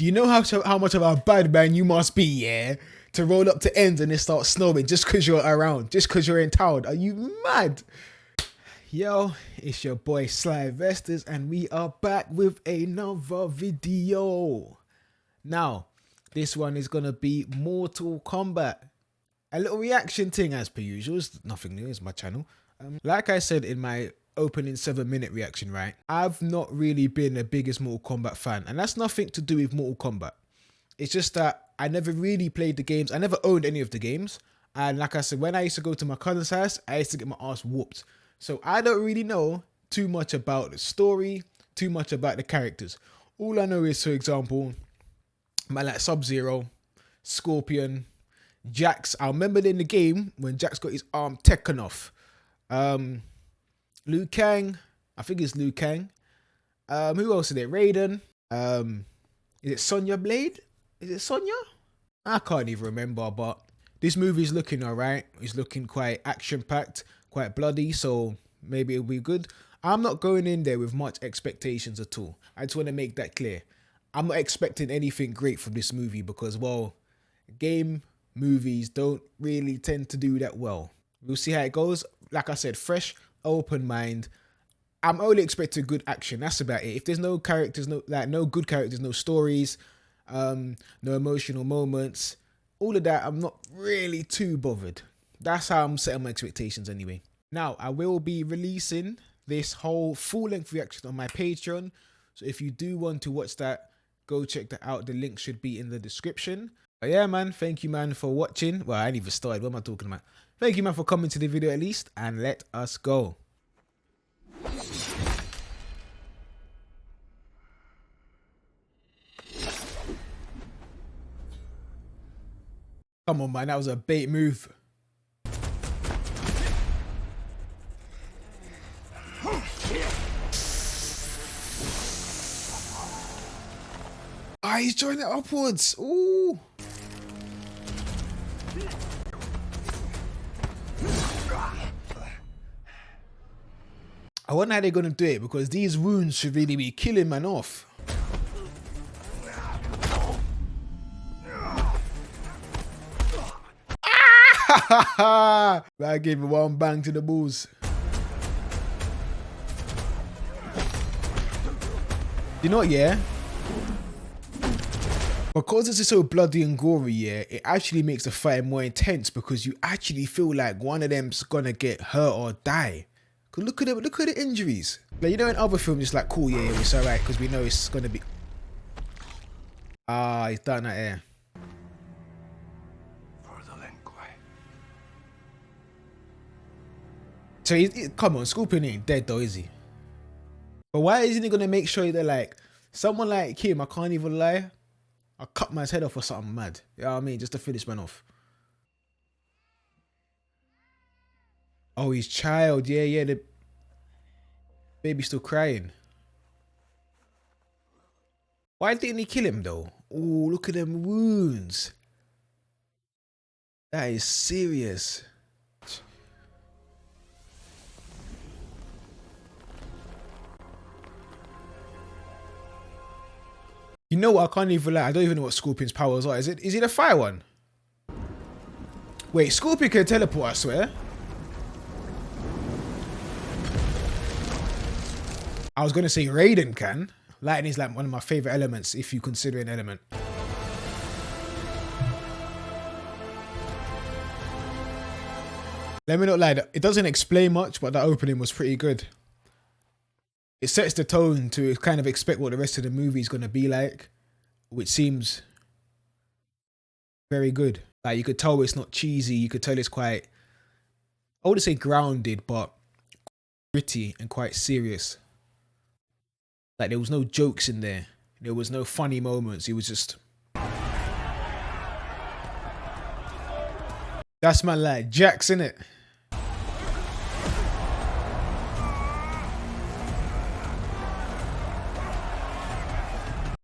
Do you know how much of a bad man you must be, yeah? To roll up to ends and it starts snowing just because you're around, just because you're in town. Are you mad? Yo, it's your boy Sly Vestas and we are back with another video. Now, this one is going to be Mortal Kombat. A little reaction thing as per usual. It's nothing new, it's my channel. Like I said in my opening 7-minute reaction, right? I've not really been the biggest Mortal Kombat fan. And that's nothing to do with Mortal Kombat. It's just that I never really played the games. I never owned any of the games. And like I said, when I used to go to my cousin's house, I used to get my ass whooped. So I don't really know too much about the story, too much about the characters. All I know is, for example, man like Sub-Zero, Scorpion, Jax. I remember in the game when Jax got his arm taken off. Liu Kang. I think it's Liu Kang. Who else is it? Raiden. Is it Sonya Blade? Is it Sonya? I can't even remember, but this movie is looking alright. It's looking quite action-packed, quite bloody, so maybe it'll be good. I'm not going in there with much expectations at all. I just want to make that clear. I'm not expecting anything great from this movie because, well, game movies don't really tend to do that well. We'll see how it goes. Like I said, fresh, open mind. I'm only expecting good action. That's about it. If there's no characters, no good characters, no stories, no emotional moments, all of that, I'm not really too bothered. That's how I'm setting my expectations anyway. Now, I will be releasing this whole full-length reaction on my Patreon. So if you do want to watch that, go check that out. The link should be in the description. But yeah, man, thank you, man, for watching. Well, I ain't even started. What am I talking about? Thank you, man, for coming to the video at least. And let us go. Come on, man, that was a bait move. Ah, he's throwing it upwards. Ooh. I wonder how they're going to do it because these wounds should really be killing man off. I gave him one bang to the balls. You know what, yeah? Because this is so bloody and gory, yeah, it actually makes the fight more intense because you actually feel like one of them's gonna get hurt or die. Cause look at the injuries. Like, you know, in other films it's like, cool, yeah, it's alright because we know it's gonna be. Ah, he's done that here. So come on, Scorpion ain't dead though, is he? But why isn't he gonna make sure that, like, someone like him, I can't even lie, I'll cut man's head off or something mad. You know what I mean? Just to finish man off. Oh, his child, yeah, the baby's still crying. Why didn't he kill him though? Oh, look at them wounds. That is serious. You know what? I can't even lie. I don't even know what Scorpion's powers are. Is it the fire one? Wait, Scorpion can teleport, I swear. I was going to say Raiden can. Lightning is like one of my favorite elements, if you consider an element. Let me not lie. It doesn't explain much, but that opening was pretty good. It sets the tone to kind of expect what the rest of the movie is going to be like, which seems very good. Like, you could tell it's not cheesy. You could tell it's quite, I wouldn't say grounded, but gritty and quite serious. Like, there was no jokes in there. There was no funny moments. It was just... That's my lad, Jax, innit?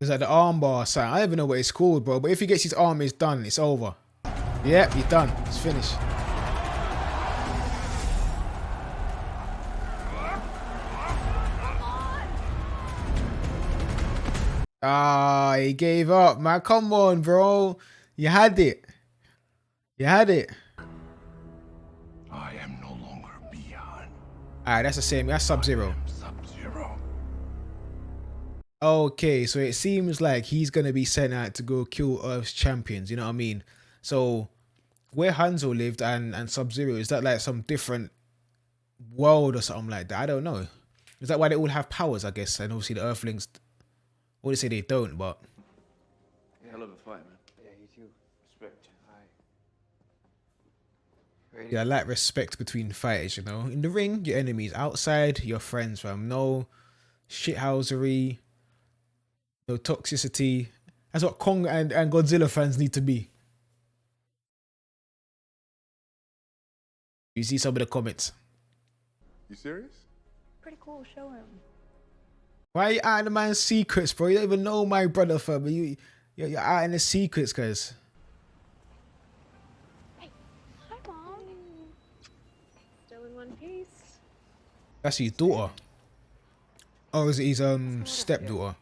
It's like the armbar sign. I don't even know what it's called, bro. But if he gets his arm, it's done. It's over. Yep, he's done. It's finished. Ah, he gave up, man. Come on, bro. You had it. You had it. I am no longer beyond. Alright, that's the same. That's Sub-Zero. Sub-Zero. Okay, so it seems like he's gonna be sent out to go kill Earth's champions. You know what I mean? So where Hanzo lived and Sub-Zero, is that like some different world or something like that? I don't know. Is that why they all have powers, I guess? And obviously the Earthlings, well, they say they don't, but... Yeah, hell of a fight, man. Yeah, you too. Respect. Ready? Yeah, I like respect between fighters, you know? In the ring, your enemies. Outside, your friends, fam. No shithousery, no toxicity. That's what Kong and Godzilla fans need to be. You see some of the comments. You serious? Pretty cool, show him. Why are you out in the man's secrets, bro? You don't even know my brother, fam. You're out in the secrets, guys. Hey, hi, Mom. Still in one piece. That's his daughter. Oh, is it his stepdaughter?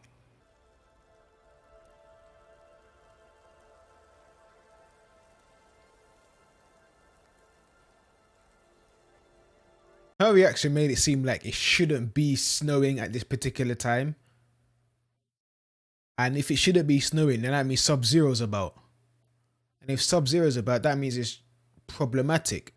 Her reaction made it seem like it shouldn't be snowing at this particular time. And if it shouldn't be snowing, then that means Sub-Zero's about. And if Sub-Zero's about, that means it's problematic.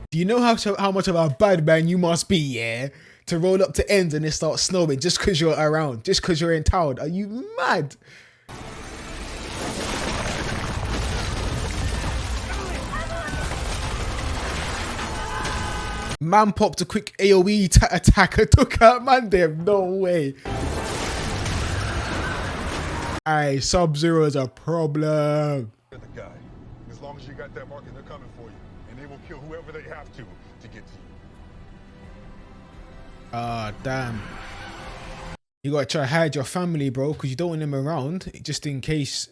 Do you know how much of a bad man you must be, yeah? To roll up to ends and it starts snowing just because you're around, just because you're in town. Are you mad? Man popped a quick AoE attack and took out man there. No way. Aye, Sub-Zero is a problem. You're the guy. As long as you got that mark, and they're coming for you, and they will kill whoever they have to get to you. Ah, damn. You gotta try to hide your family, bro, because you don't want them around just in case,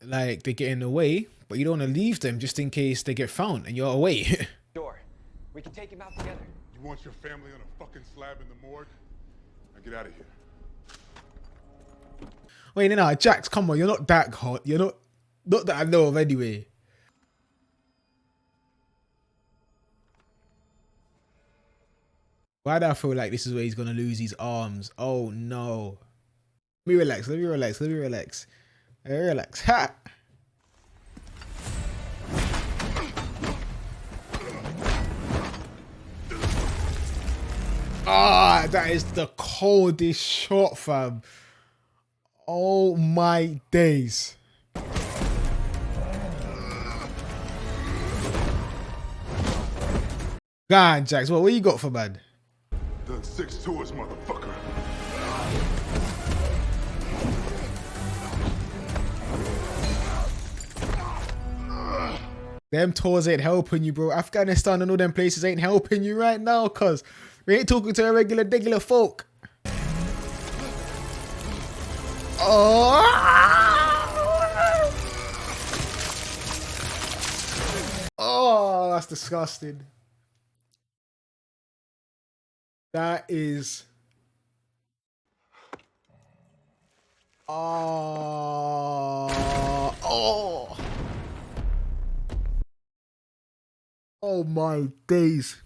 like, they get in the way. But you don't want to leave them just in case they get found and you're away. Door. We can take him out together. You want your family on a fucking slab in the morgue? Now get out of here. Wait, no, Jax, come on, you're not that hot. You're not that I know of anyway. Why do I feel like this is where he's gonna lose his arms? Oh no. Let me relax, let me relax, let me relax. Relax. Ha! Ah, that is the coldest shot, fam. Oh my days. Go on, Jax, what you got for man? Done 6 tours, motherfucker. Them tours ain't helping you, bro. Afghanistan and all them places ain't helping you right now, cuz we ain't talking to a regular folk. Oh! Oh, that's disgusting. That is... Oh. Oh my days.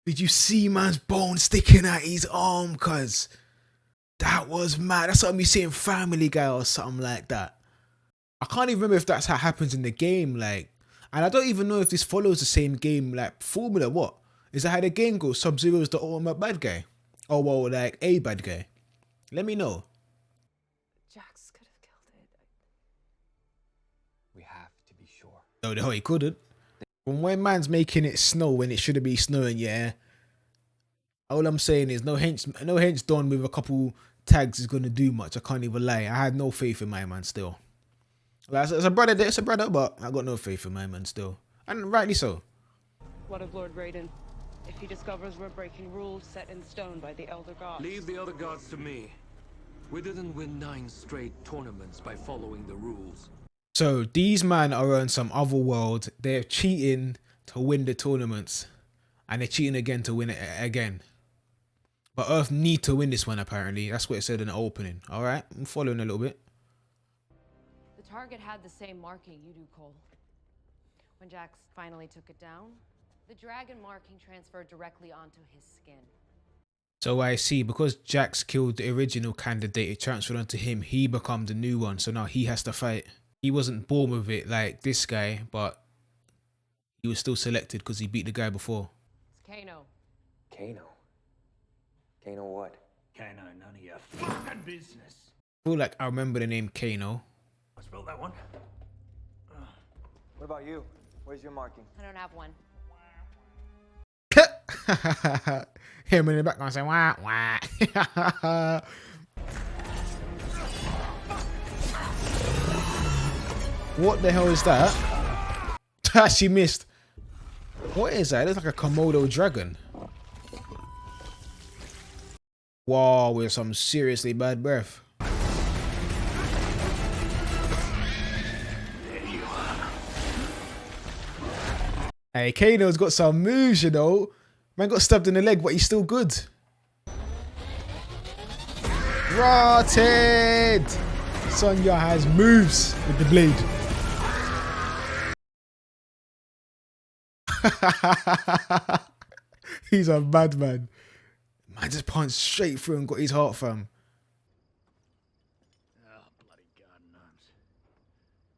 Did you see man's bone sticking out his arm, cuz? That was mad. That's something you see in Family Guy or something like that. I can't even remember if that's how it happens in the game, like. And I don't even know if this follows the same game, like, formula, what? Is that how the game goes? Sub-Zero is the ultimate bad guy? Oh, well, like, a bad guy? Let me know. Jax could have killed it. We have to be sure. No, he couldn't. From when man's making it snow when it shouldn't be snowing, yeah. All I'm saying is no hench done with a couple tags is gonna do much. I can't even lie. I had no faith in my man still. Like, it's a brother, but I got no faith in my man still. And rightly so. What of Lord Raiden? If he discovers we're breaking rules set in stone by the Elder Gods. Leave the other gods to me. We didn't win 9 straight tournaments by following the rules. So these men are on some other world. They're cheating to win the tournaments. And they're cheating again to win it again. But Earth need to win this one apparently. That's what it said in the opening. Alright, I'm following a little bit. The target had the same marking you do, Cole. When Jax finally took it down, the dragon marking transferred directly onto his skin. So I see, because Jax killed the original candidate, it transferred onto him. He become the new one, so now he has to fight. He wasn't born with it like this guy, but he was still selected because he beat the guy before. It's Kano. Kano? Kano what? Kano, none of your fucking business. I feel like I remember the name Kano. I spelled that one. What about you? Where's your marking? I don't have one. Him in the background saying wah wah. What the hell is that? She missed. What is that? It looks like a Komodo dragon. Wow, with some seriously bad breath. Hey, Kano's got some moves, you know. Man got stabbed in the leg, but he's still good. Rotted! Sonya has moves with the blade. He's a madman. Man just punched straight through and got his heart, fam. Oh, bloody garden gnomes.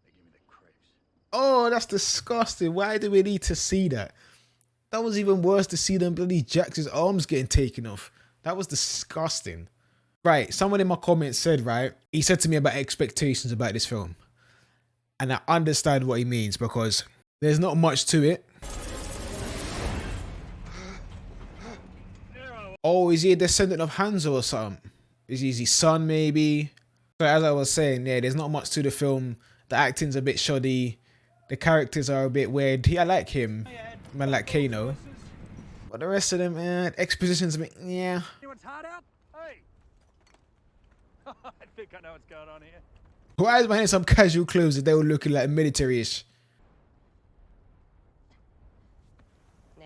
They give me the creeps. Oh, that's disgusting. Why do we need to see that? That was even worse to see them bloody Jax's arms getting taken off. That was disgusting. Right, someone in my comments said, right, he said to me about expectations about this film. And I understand what he means because there's not much to it. Oh, is he a descendant of Hanzo or something? Is he his son maybe? So as I was saying, yeah, there's not much to the film. The acting's a bit shoddy. The characters are a bit weird. I like him. Man like Kano. But the rest of them, exposition's a bit, yeah. Anyone's heart out? Hey! I think I know what's going on here. Why is man in some casual clothes that they were looking like military-ish? Nah.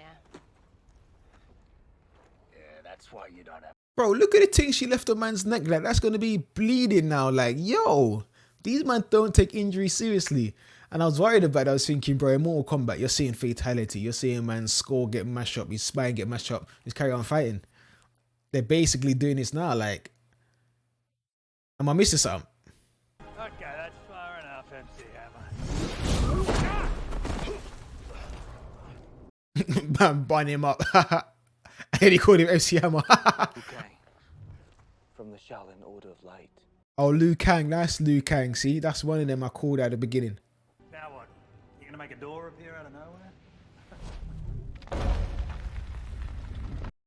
Yeah, that's why you don't have... Bro, look at the thing she left a man's neck. Like, that's going to be bleeding now. Like, yo, these men don't take injury seriously. And I was worried about it. I was thinking, bro, in Mortal Kombat, you're seeing fatality. You're seeing man's skull get mashed up, his spine get mashed up, just carry on fighting. They're basically doing this now. Like, am I missing something? Okay, that's far enough, MC Hammer. Man, bun him up. And he called him MC Hammer. Okay. From the Shaolin Order of Light. Oh, Liu Kang. Nice Liu Kang. See, that's one of them I called at the beginning. Now what? You gonna make a door appear out of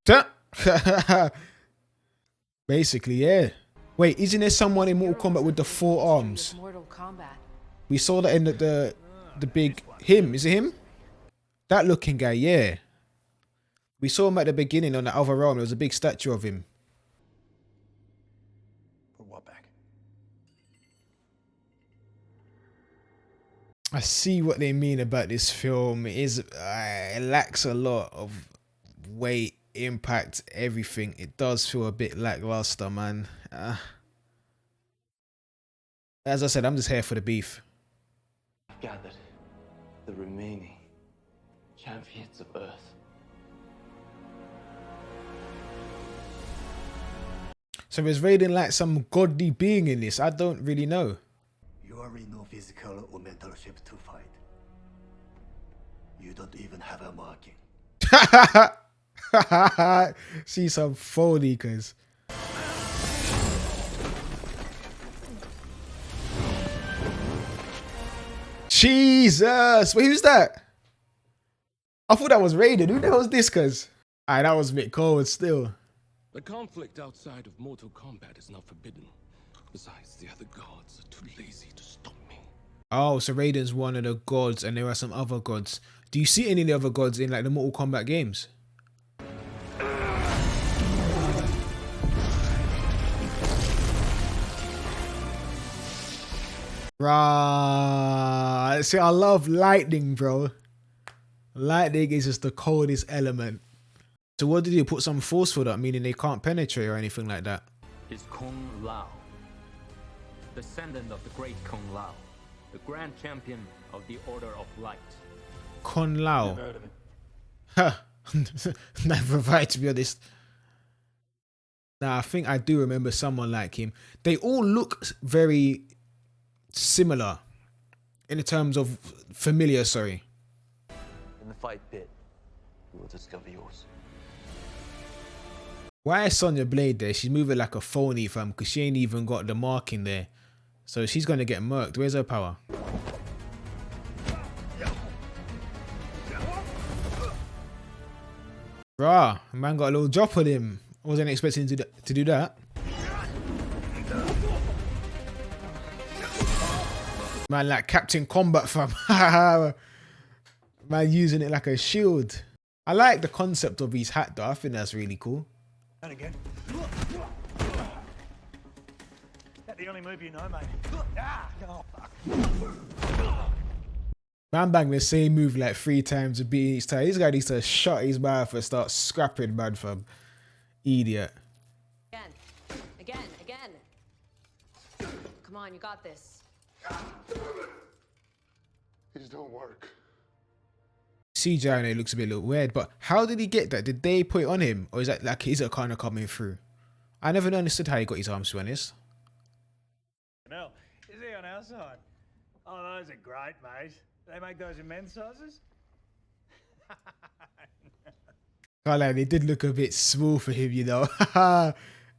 nowhere? Basically, yeah. Wait, isn't there someone in Mortal Kombat with the 4 arms? Mortal Kombat. We saw that in the big him. Is it him? That looking guy, yeah. We saw him at the beginning on the other realm. There was a big statue of him. Put what back? I see what they mean about this film. It lacks a lot of weight, impact, everything. It does feel a bit lackluster, man. As I said, I'm just here for the beef. I've gathered the remaining champions of Earth. So is Raiden like some godly being in this? I don't really know. You are in no physical or mental shape to fight. You don't even have a marking. See some Foley, cuz. Jesus! Wait, who's that? I thought that was Raiden. Who the hell is this, cuz? Alright, that was a bit cold still. The conflict outside of Mortal Kombat is not forbidden. Besides, the other gods are too lazy to stop me. Oh, so Raiden's one of the gods and there are some other gods. Do you see any of the other gods in like the Mortal Kombat games? Right. See, I love lightning, bro. Lightning is just the coldest element. So what did you put some force for that, meaning they can't penetrate or anything like that? Is Kung Lao, descendant of the great Kung Lao, the grand champion of the Order of Light. Kung Lao. Never heard of it. Huh. Never right, to be honest. Nah, I think I do remember someone like him. They all look very similar in terms of familiar, sorry. In the fight pit, you will discover yours. Why is Sonya Blade there? She's moving like a phony, fam, because she ain't even got the mark in there. So she's going to get murked. Where's her power? Rah, man got a little drop on him. I wasn't expecting to do that. Man, like Captain Combat, fam. Man using it like a shield. I like the concept of his hat though. I think that's really cool. And again. That the only move you know, mate. Ah, no, fuck. Man bang the same move like 3 times to beat each time. This guy needs to shut his mouth and start scrapping, man, fam. Idiot. Again. Come on, you got this. These don't work. CGI on it looks a bit little weird, but how did he get that? Did they put it on him? Or is that like, is it kind of coming through? I never understood how he got his arms, to be honest. No, is he on our side? Oh, those are great, mate. They make those in men's sizes? Can't lie, they did look a bit small for him, you know.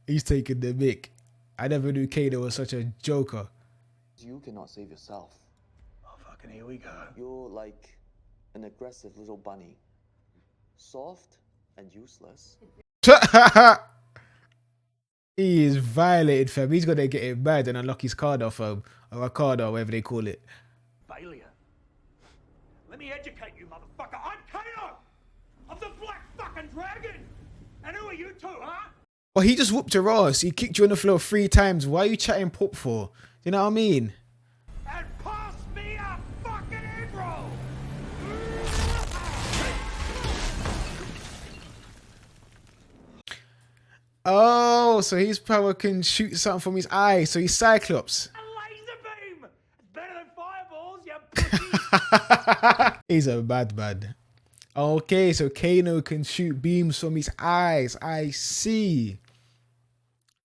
He's taking the mick. I never knew Kano was such a joker. You cannot save yourself. Oh, fucking here we go. You're like an aggressive little bunny. Soft and useless. He is violated, fam. He's gonna get it mad and unlock his card off or a card or whatever they call it. Failure. Let me educate you, motherfucker. I'm Kano! I'm the Black fucking Dragon! And who are you two, huh? Well, he just whooped your ass. He kicked you on the floor 3 times. Why are you chatting pop for? You know what I mean? And pass me a fucking egg roll! Oh, so his power can shoot something from his eye. So he's Cyclops. A laser beam! It's better than fireballs, you pussy! He's a bad man. Okay, so Kano can shoot beams from his eyes. I see.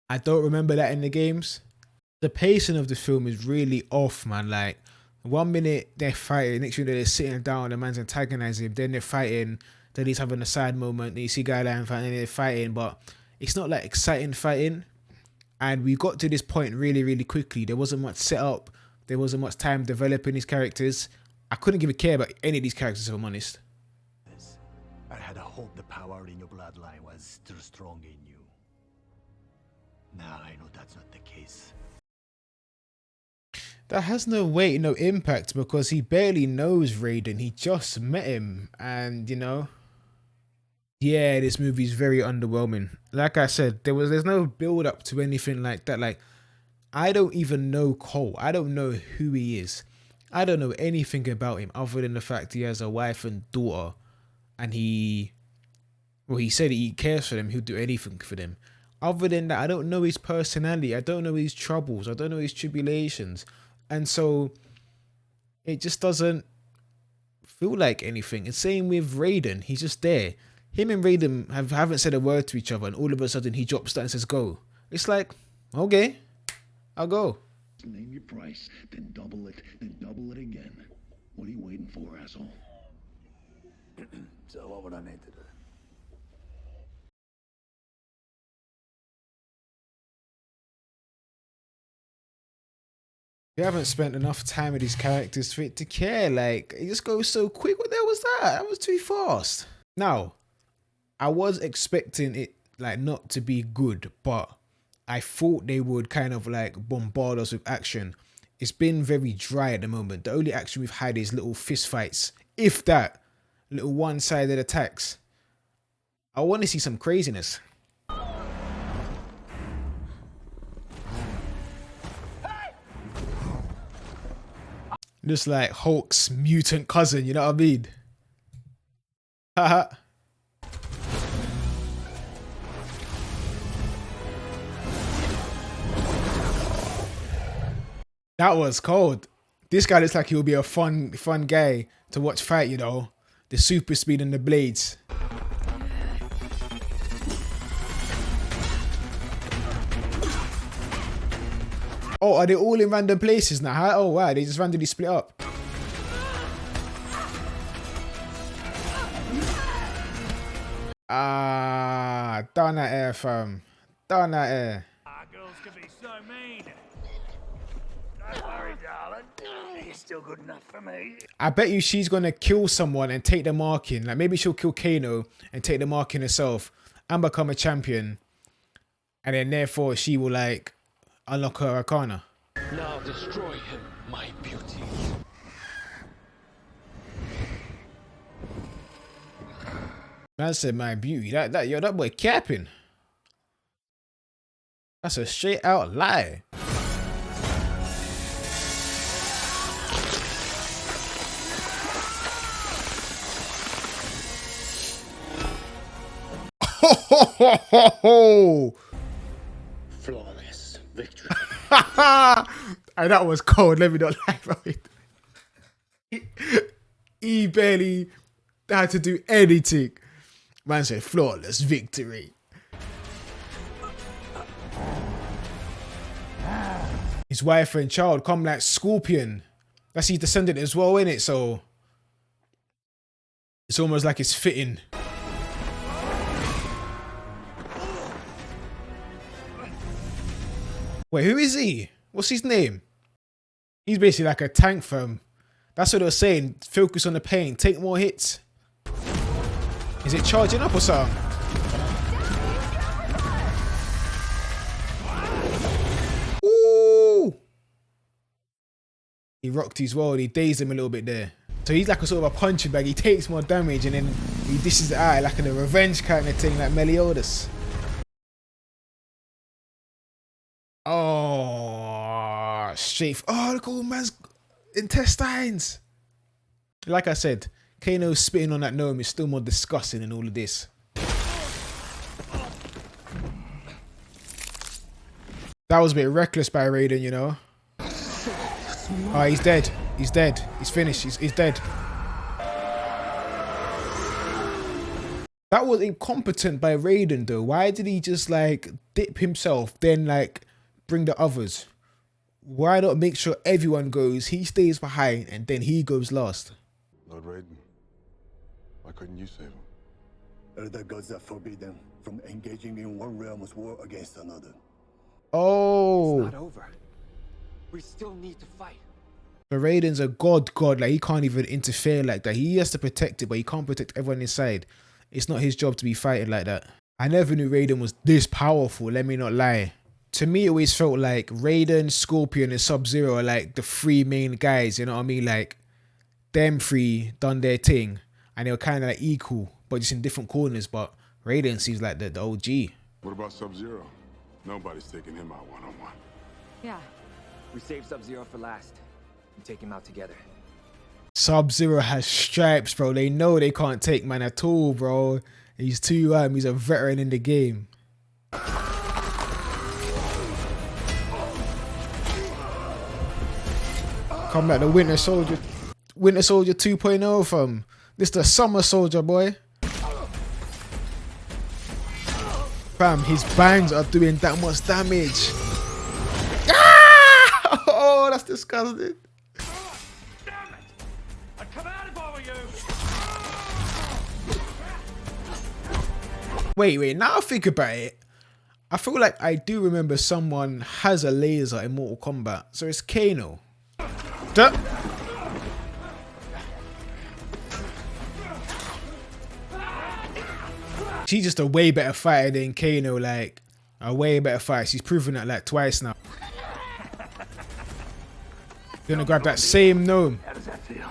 I don't remember that in the games. The pacing of the film is really off, man. Like, 1 minute they're fighting, next minute they're sitting down, the man's antagonizing him, then they're fighting, then he's having a side moment, then you see Guy Lion fighting, and they're fighting, but it's not like exciting fighting. And we got to this point really, really quickly. There wasn't much setup. There wasn't much time developing these characters. I couldn't give a care about any of these characters, if I'm honest. I had hoped the power in your bloodline was still strong in you. Now I know that's not the case. That has no weight, no impact, because he barely knows Raiden. He just met him, and you know, yeah, this movie is very underwhelming. Like I said, there's no build up to anything like that. Like, I don't even know Cole. I don't know who he is. I don't know anything about him other than the fact he has a wife and daughter, and he said he cares for them. He'll do anything for them. Other than that, I don't know his personality. I don't know his troubles. I don't know his tribulations. And so it just doesn't feel like anything. And same with Raiden. He's just there. Him and Raiden haven't said a word to each other, and all of a sudden he drops that and says, go. It's like, okay, I'll go. Name your price, then double it again. What are you waiting for, asshole? So what would I need to do? We haven't spent enough time with these characters for it to care. Like, it just goes so quick. What the hell was that? That was too fast. Now, I was expecting it, like, not to be good, but I thought they would kind of, like, bombard us with action. It's been very dry at the moment. The only action we've had is little fist fights. If that. Little one-sided attacks. I want to see some craziness. Just like Hulk's mutant cousin, you know what I mean? Haha. That was cold. This guy looks like he'll be a fun guy to watch fight, you know. The super speed and the blades. Oh, are they all in random places now? Huh? Oh, wow, they just randomly split up. Ah, down that air, fam. Down that air. Girls can be so mean. Don't worry, darling. You're still good enough for me. I bet you she's gonna kill someone and take the marking. Like maybe she'll kill Kano and take the marking herself and become a champion. And then therefore she will like unlock her arcana. Now destroy him, my beauty. Man said my beauty. That boy capping. That's a straight out lie. Flawless victory. And that was cold. Let me not lie about it. He barely had to do anything. Man said flawless victory. His wife and child come like Scorpion. That's his descendant as well, innit? So it's almost like it's fitting. Wait, who is he? What's his name? He's basically like a tank firm. That's what they were saying. Focus on the pain. Take more hits. Is it charging up or something? Ooh! He rocked his world. He dazed him a little bit there. So he's like a sort of a punching bag. He takes more damage and then he dishes it out like in a revenge kind of thing, like Meliodas. Oh, straight. Oh, look at all man's intestines. Like I said, Kano spitting on that gnome is still more disgusting than all of this. That was a bit reckless by Raiden, you know. Oh, he's dead. He's dead. He's finished. He's dead. That was incompetent by Raiden though. Why did he just like dip himself, then like bring the others? Why not make sure everyone goes, he stays behind, and then he goes last? Lord Raiden, why couldn't you save him? Are the gods that forbid them from engaging in one realm's war against another. Oh. It's not over. We still need to fight. But Raiden's a god, like he can't even interfere like that. He has to protect it, but he can't protect everyone inside. It's not his job to be fighting like that. I never knew Raiden was this powerful, let me not lie. To me, it always felt like Raiden, Scorpion, and Sub-Zero are like the three main guys, you know what I mean? Like, them three done their thing, and they were kind of like equal, but just in different corners. But Raiden seems like the OG. What about Sub-Zero? Nobody's taking him out one-on-one. Yeah. We saved Sub-Zero for last. We take him out together. Sub-Zero has stripes, bro. They know they can't take man at all, bro. He's he's a veteran in the game. Come like the Winter Soldier 2.0 from this the Summer Soldier, boy. Fam, his bangs are doing that much damage. Ah! Oh, that's disgusting. Damn it! I'd come out if I were you! Wait, now I think about it. I feel like I do remember someone has a laser in Mortal Kombat. So it's Kano. Duh. She's just a way better fighter than Kano, like a way better fighter. She's proven that like twice now. Gonna grab that same gnome. How does that feel?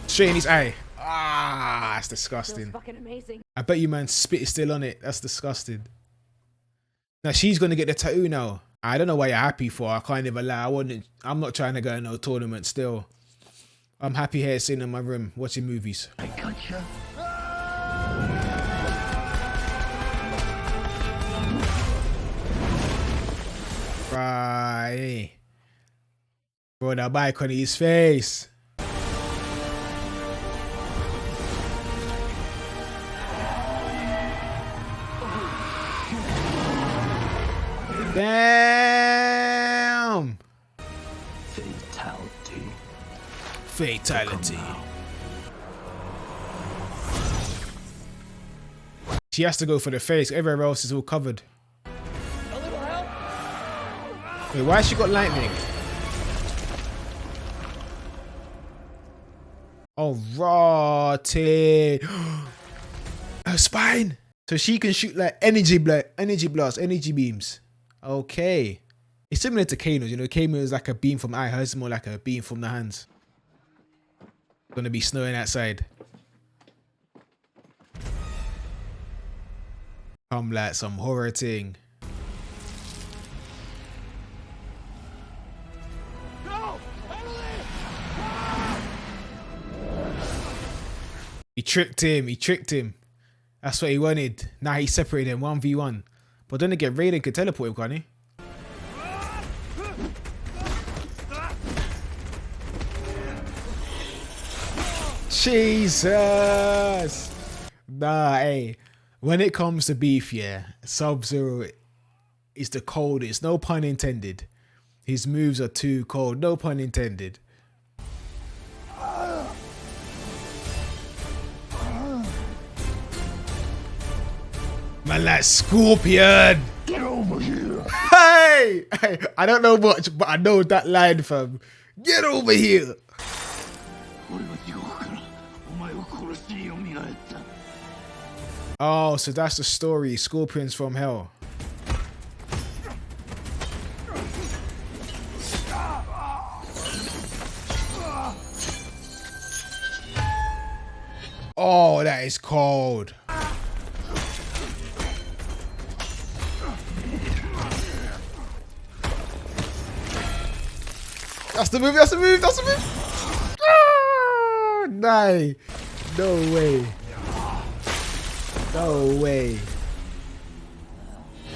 Straight in his eye. Ah, that's disgusting. Fucking amazing. I bet you man spit is still on it. That's disgusting. Now she's gonna get the tattoo now. I don't know why you're happy for. I can't even lie. I'm not trying to go in no tournament still. I'm happy here sitting in my room watching movies. I gotcha. Right. Bro, that bike on his face. Damn. Fatality. Fatality. She has to go for the face. Everywhere else is all covered. Wait, why has she got lightning? Oh, rotted. Her spine. So she can shoot like energy blasts, energy beams. Okay. It's similar to Kano's. You know, Kano is like a beam from eye. Hers is more like a beam from the hands. Gonna be snowing outside. Come like some horror thing. He tricked him. He tricked him. That's what he wanted. Now he separated him 1v1. But then again, Raiden could teleport him, can't he? Jesus. Nah, hey. When it comes to beef, yeah, Sub-Zero is the coldest. No pun intended. His moves are too cold. No pun intended. Man, like Scorpion. Get over here. Hey, hey, I don't know much, but I know that line, fam. Get over here. Oh, so that's the story. Scorpions from hell. Oh, that is cold. That's the move, that's the move, that's the move. Ah, nah. No way. No way.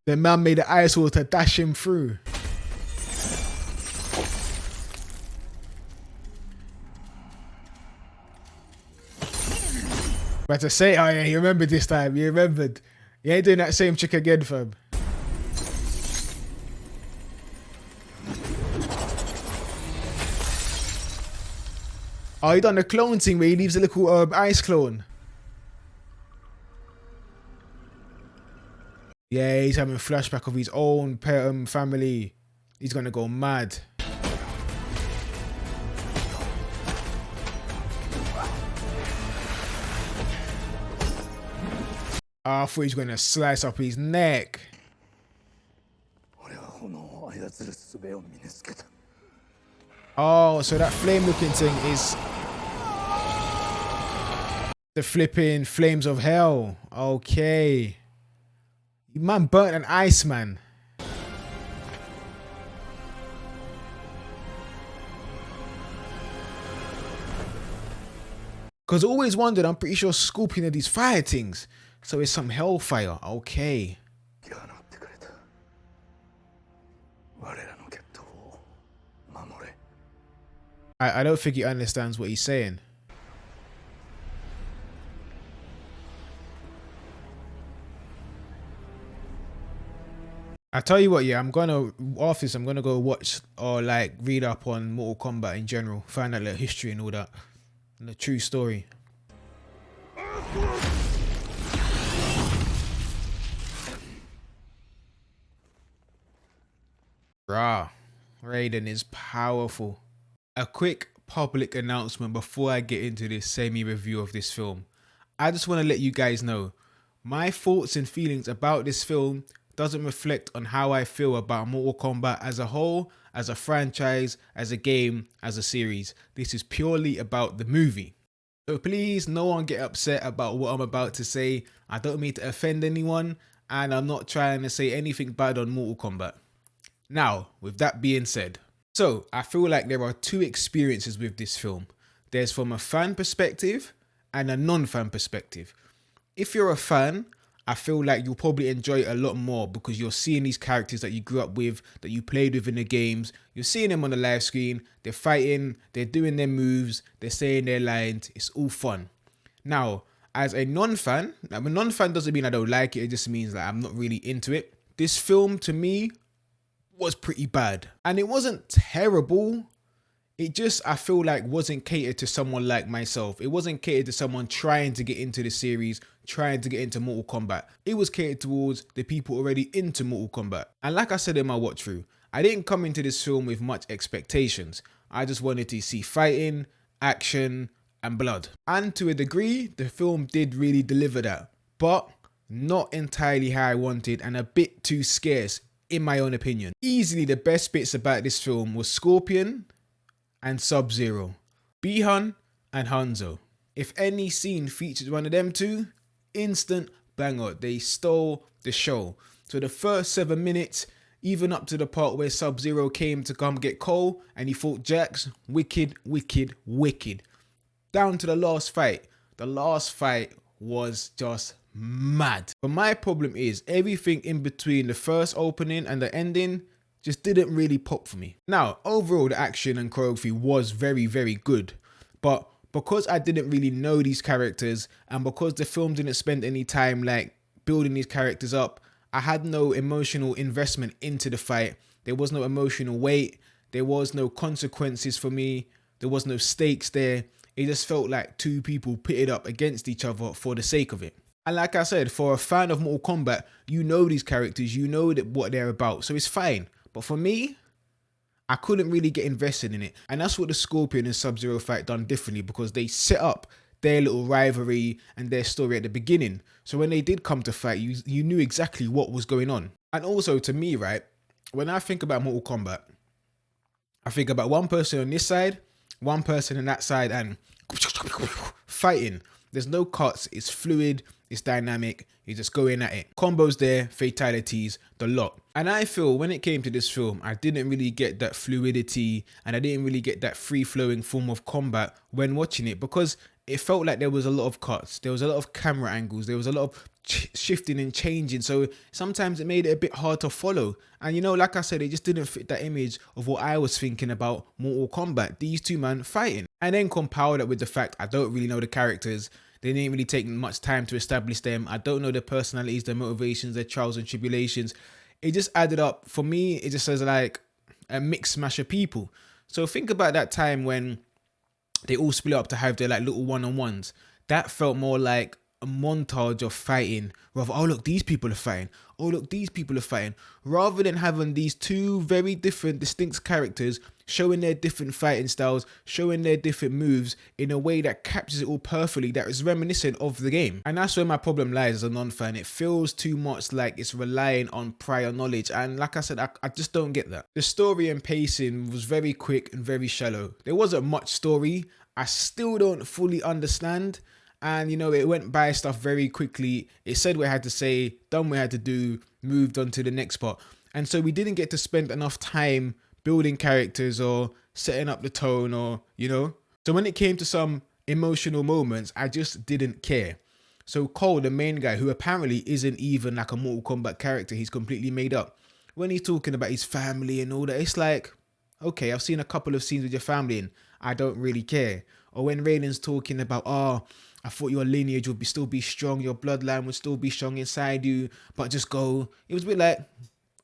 The man made the ice wall to dash him through. But to say, oh yeah, you remembered this time. You remembered. You ain't doing that same trick again, fam. Oh, he done the clone thing where he leaves a little ice clone. Yeah, he's having a flashback of his own family. He's gonna go mad. I thought he was gonna slice up his neck. Oh, so that flame looking thing is the flipping flames of hell. Okay. Man burnt an Iceman. Because I always wondered, I'm pretty sure Scorpion had these fire things. So it's some hellfire. Okay. I don't think he understands what he's saying. I tell you what, yeah, after this, I'm gonna go watch or like read up on Mortal Kombat in general, find out the history and all that, and the true story. Rah, Raiden is powerful. A quick public announcement before I get into this semi-review of this film. I just want to let you guys know, my thoughts and feelings about this film doesn't reflect on how I feel about Mortal Kombat as a whole, as a franchise, as a game, as a series. This is purely about the movie. So please, no one get upset about what I'm about to say. I don't mean to offend anyone, and I'm not trying to say anything bad on Mortal Kombat. Now, with that being said, so I feel like there are two experiences with this film. there's from a fan perspective and a non-fan perspective. If you're a fan, I feel like you'll probably enjoy it a lot more because you're seeing these characters that you grew up with, that you played with in the games. You're seeing them on the live screen. They're fighting, they're doing their moves, they're saying their lines. It's all fun. Now, as a non-fan, a non-fan doesn't mean I don't like it. It just means that I'm not really into it. This film, to me, was pretty bad. And it wasn't terrible. It just, I feel like, wasn't catered to someone like myself. It wasn't catered to someone trying to get into the series, trying to get into Mortal Kombat. It was catered towards the people already into Mortal Kombat. And like I said in my watch through, I didn't come into this film with much expectations. I just wanted to see fighting, action, and blood. And to a degree, the film did really deliver that. But not entirely how I wanted and a bit too scarce, in my own opinion. Easily the best bits about this film was Scorpion and Sub-Zero, Bi-Han and Hanzo. If any scene featured one of them two, instant banger. They stole the show. So the first 7 minutes, even up to the part where Sub-Zero came to come get Cole and he fought Jax, wicked, wicked, wicked. Down to the last fight. The last fight was just mad. But my problem is everything in between the first opening and the ending just didn't really pop for me. Now, overall, the action and choreography was very, very good. But because I didn't really know these characters and because the film didn't spend any time like building these characters up, I had no emotional investment into the fight. There was no emotional weight. There was no consequences for me. There was no stakes there. It just felt like two people pitted up against each other for the sake of it. And like I said, for a fan of Mortal Kombat, you know these characters, you know what they're about, so it's fine. But for me, I couldn't really get invested in it. And that's what the Scorpion and Sub-Zero fight done differently because they set up their little rivalry and their story at the beginning. So when they did come to fight, you knew exactly what was going on. And also to me, right, when I think about Mortal Kombat, I think about one person on this side, one person on that side and fighting. There's no cuts, it's fluid, it's dynamic, you're just going at it. Combos there, fatalities, the lot. And I feel when it came to this film, I didn't really get that fluidity and I didn't really get that free-flowing form of combat when watching it because it felt like there was a lot of cuts, there was a lot of camera angles, there was a lot of shifting and changing, so sometimes it made it a bit hard to follow. And you know, like I said, it just didn't fit that image of what I was thinking about Mortal Kombat, these two men fighting. And then compile that with the fact I don't really know the characters, they didn't really take much time to establish them, I don't know their personalities, their motivations, their trials and tribulations. It just added up, for me, it just says like a mixed mash of people. So think about that time when they all split up to have their like little one-on-ones. That felt more like a montage of fighting rather, oh look, these people are fighting, oh look, these people are fighting, rather than having these two very different distinct characters showing their different fighting styles, showing their different moves in a way that captures it all perfectly, that is reminiscent of the game. And that's where my problem lies as a non-fan. It feels too much like it's relying on prior knowledge, and like I said, I just don't get that. The story and pacing was very quick and very shallow. There wasn't much story. I still don't fully understand. And you know, it went by stuff very quickly. It said what it had to say, done what it had to do, moved on to the next part. And so we didn't get to spend enough time building characters or setting up the tone, or, you know. So when it came to some emotional moments, I just didn't care. So Cole, the main guy, who apparently isn't even like a Mortal Kombat character, he's completely made up. When he's talking about his family and all that, it's like, okay, I've seen a couple of scenes with your family and I don't really care. Or when Raiden's talking about, oh, I thought your lineage would still be strong, your bloodline would still be strong inside you, but just go. It was a bit like,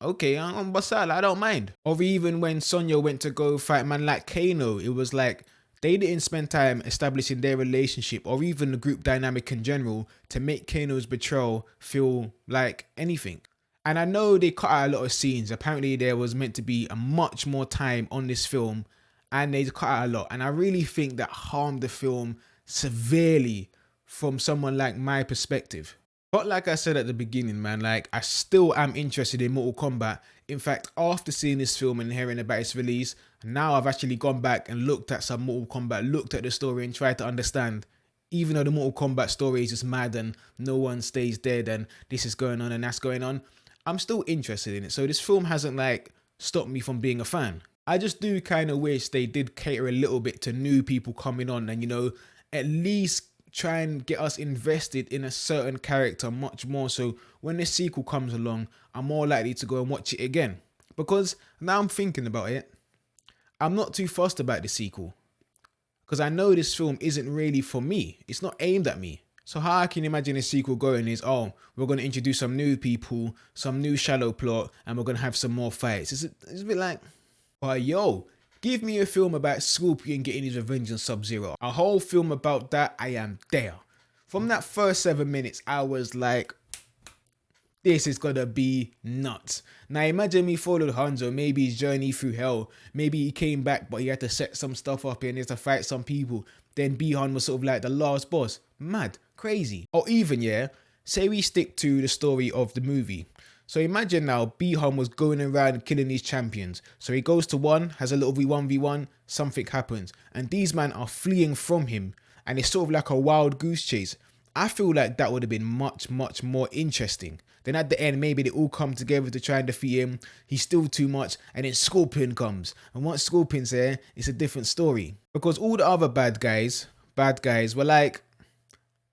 okay, I'm Basal, I don't mind. Or even when Sonya went to go fight man like Kano, it was like they didn't spend time establishing their relationship or even the group dynamic in general to make Kano's betrayal feel like anything. And I know they cut out a lot of scenes. Apparently there was meant to be a much more time on this film and they cut out a lot. And I really think that harmed the film severely from someone like my perspective. But like I said at the beginning, man, like I still am interested in Mortal Kombat. In fact, after seeing this film and hearing about its release, now I've actually gone back and looked at some Mortal Kombat, looked at the story and tried to understand. Even though the Mortal Kombat story is just mad and no one stays dead and this is going on and that's going on, I'm still interested in it. So this film hasn't like stopped me from being a fan. I just do kind of wish they did cater a little bit to new people coming on and, you know, at least try and get us invested in a certain character much more, so when the sequel comes along, I'm more likely to go and watch it again. Because now I'm thinking about it, I'm not too fussed about the sequel. Because I know this film isn't really for me. It's not aimed at me. So how I can imagine a sequel going is, oh, we're going to introduce some new people, some new shallow plot, and we're going to have some more fights. It's a bit like, but yo, give me a film about Scorpion getting his revenge on Sub-Zero. A whole film about that, I am there. From that first 7 minutes, I was like, this is gonna be nuts. Now imagine me followed Hanzo, maybe his journey through hell. Maybe he came back, but he had to set some stuff up and he had to fight some people. Then Bihan was sort of like the last boss. Mad, crazy. Or even, yeah, say we stick to the story of the movie. So imagine now, Bihan was going around killing these champions. So he goes to one, has a little 1v1, something happens. And these men are fleeing from him. And it's sort of like a wild goose chase. I feel like that would have been much, much more interesting. Then at the end, maybe they all come together to try and defeat him. He's still too much. And then Scorpion comes. And once Scorpion's there, it's a different story. Because all the other bad guys were like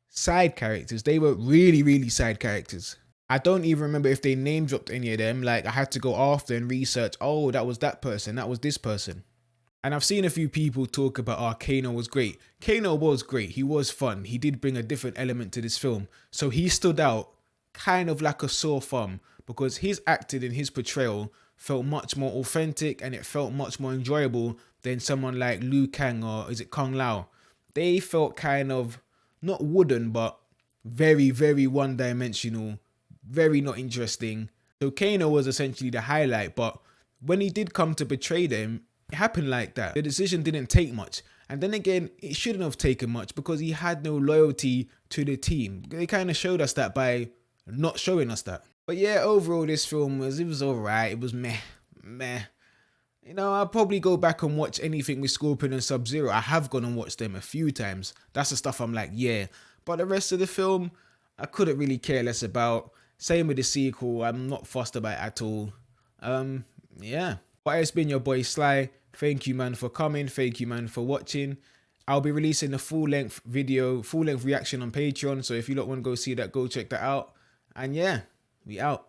side characters. They were really, really side characters. I don't even remember if they name dropped any of them. Like I had to go after and research. Oh, that was that person. That was this person. And I've seen a few people talk about, oh, Kano was great. Kano was great. He was fun. He did bring a different element to this film. So he stood out kind of like a sore thumb because his acting and his portrayal felt much more authentic and it felt much more enjoyable than someone like Liu Kang or is it Kung Lao. They felt kind of not wooden, but very, very one-dimensional, very not interesting. So Kano was essentially the highlight, but when he did come to betray them, it happened like that. The decision didn't take much. And then again, it shouldn't have taken much because he had no loyalty to the team. They kind of showed us that by not showing us that. But yeah, overall this film was alright. It was meh. You know, I'll probably go back and watch anything with Scorpion and Sub-Zero. I have gone and watched them a few times. That's the stuff I'm like, yeah. But the rest of the film, I couldn't really care less about. Same with the sequel. I'm not fussed about it at all. Yeah. But it's been your boy Sly. Thank you, man, for coming. Thank you, man, for watching. I'll be releasing a full-length video, full-length reaction on Patreon. So if you don't want to go see that, go check that out. And yeah, we out.